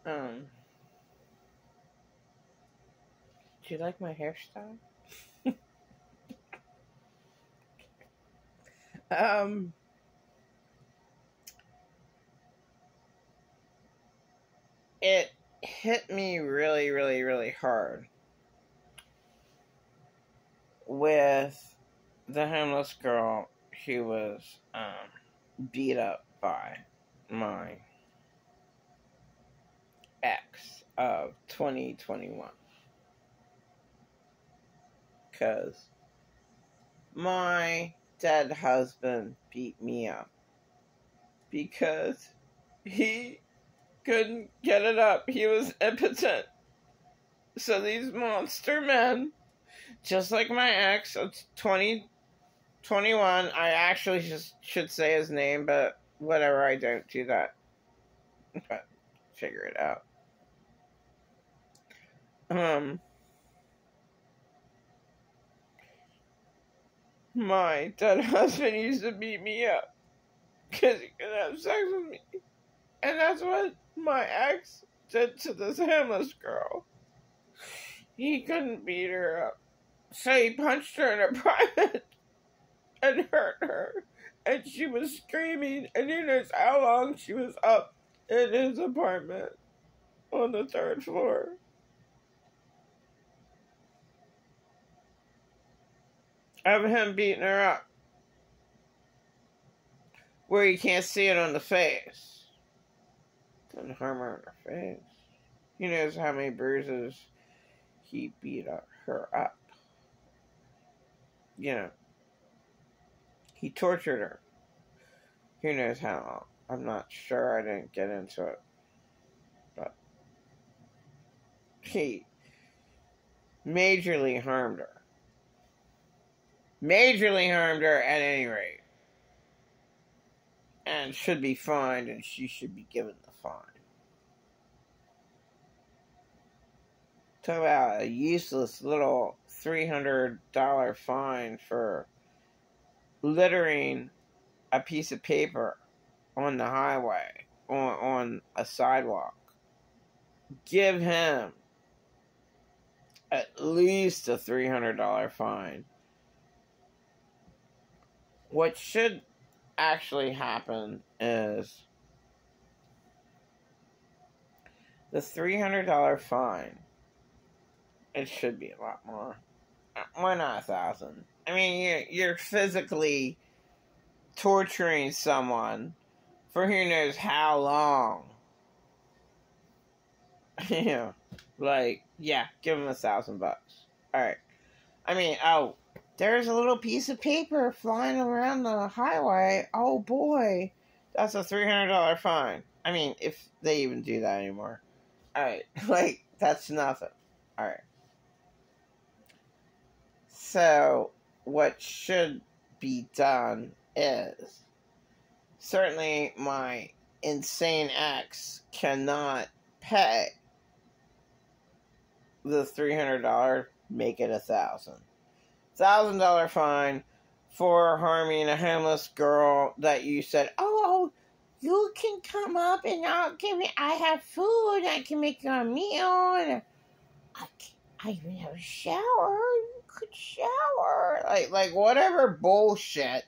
Um, do you like my hairstyle? Um, it hit me really, really, really hard with the homeless girl who was beat up by my ex of 2021. Because my dead husband beat me up because he couldn't get it up. He was impotent. So these monster men, just like my ex of 2021, I actually just should say his name, but whatever, I don't do that. But figure it out. My dead husband used to beat me up because he could have sex with me. And that's what my ex did to this homeless girl. He couldn't beat her up. So he punched her in her private and hurt her. And she was screaming. And who knows how long she was up in his apartment on the 3rd floor. Of him beating her up. Where you can't see it on the face. Didn't harm her in her face. He knows how many bruises he beat her up. You know. He tortured her. Who knows how long. I'm not sure. I didn't get into it. But he majorly harmed her. Majorly harmed her at any rate. And should be fined, and she should be given the fine. Talk about a useless little $300 fine for littering a piece of paper on the highway, on a sidewalk. Give him at least a $300 fine. What should actually happen is the $300 fine, it should be a lot more. Why not 1,000? I mean, you're physically torturing someone for who knows how long. Yeah, like, yeah, give him $1,000. All right. I mean, oh, there's a little piece of paper flying around the highway. Oh boy, that's a $300 fine. I mean, if they even do that anymore. All right, like that's nothing. All right. So, what should be done is, certainly my insane ex cannot pay the $300, make it $1,000. $1,000 fine for harming a homeless girl that you said, oh, you can come up and I have food, I can make you a meal, and I even have a shower, you could shower. Like whatever bullshit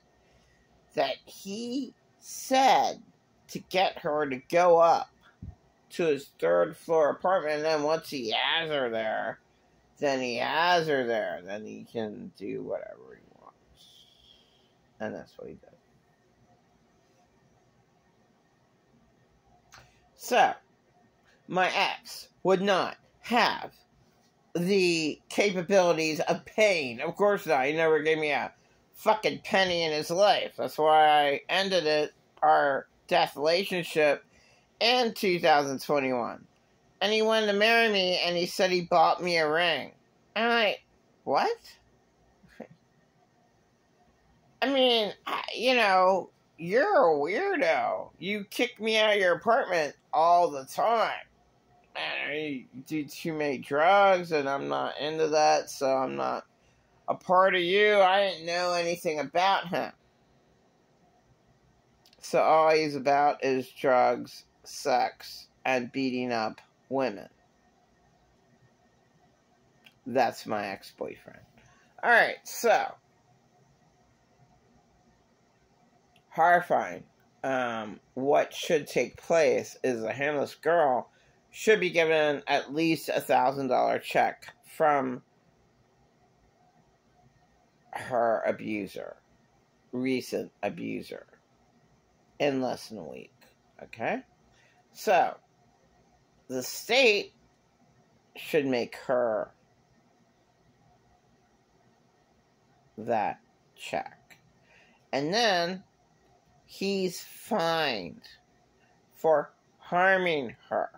that he said to get her to go up to his 3rd floor apartment, and then once he has her there, then he can do whatever he wants. And that's what he did. So, my ex would not have the capabilities of paying. Of course not. He never gave me a fucking penny in his life. That's why I ended our death relationship in 2021. And he wanted to marry me, and he said he bought me a ring. And I'm like, what? I mean, you're a weirdo. You kick me out of your apartment all the time. And you do too many drugs, and I'm not into that, so I'm not a part of you. I didn't know anything about him. So all he's about is drugs, sex, and beating up women. That's my ex-boyfriend. Alright, so. Horrifying. What should take place is a homeless girl should be given at least $1,000 check from her abuser, recent abuser, in less than a week. Okay? So, the state should make her that check. And then he's fined for harming her.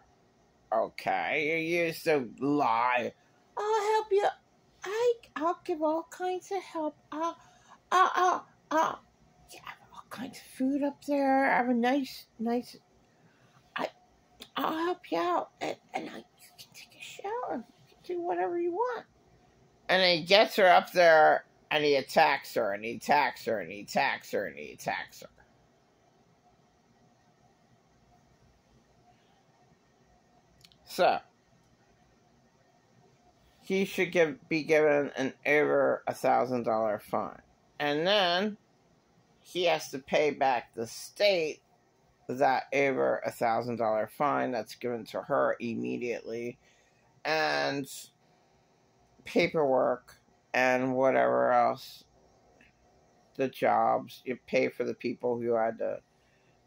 Okay? You used to lie. I'll help you. I'll give all kinds of help. Yeah, I have all kinds of food up there. I have a nice, I'll help you out. And you can take a shower. You can do whatever you want. And he gets her up there, and he attacks her, and he attacks her, and he attacks her, and he attacks her. So, he should be given an over $1,000 fine. And then he has to pay back the state that over $1,000 fine that's given to her immediately. And paperwork and whatever else. The jobs. You pay for the people who had to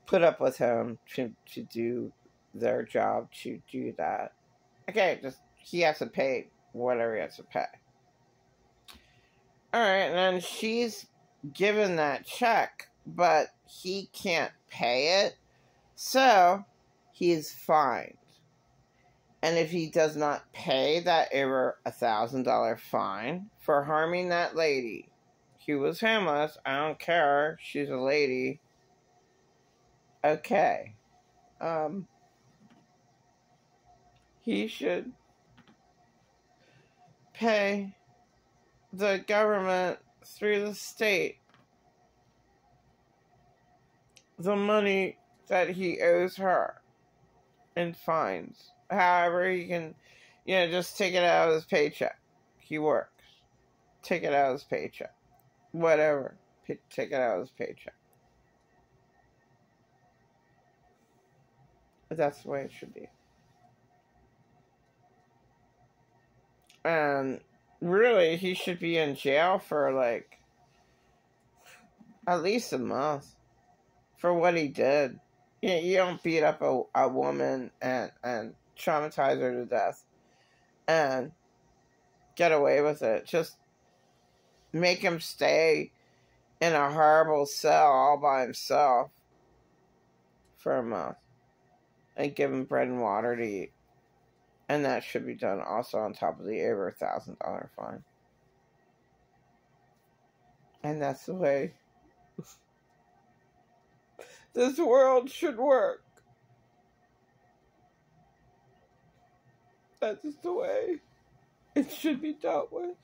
put up with him to do their job to do that. Okay, just he has to pay whatever he has to pay. Alright, and then she's given that check, but he can't pay it, so he's fined. And if he does not pay that over $1,000 fine for harming that lady, he was homeless, I don't care, she's a lady. Okay. He should pay the government through the state the money that he owes her in fines. However, he can, just take it out of his paycheck. He works. Take it out of his paycheck. Whatever. Take it out of his paycheck. But that's the way it should be. And really, he should be in jail for at least a month for what he did. You don't beat up a woman and traumatize her to death and get away with it. Just make him stay in a horrible cell all by himself for a month and give him bread and water to eat. And that should be done also on top of the over $1,000 fine. And that's the way this world should work. That's the way it should be dealt with.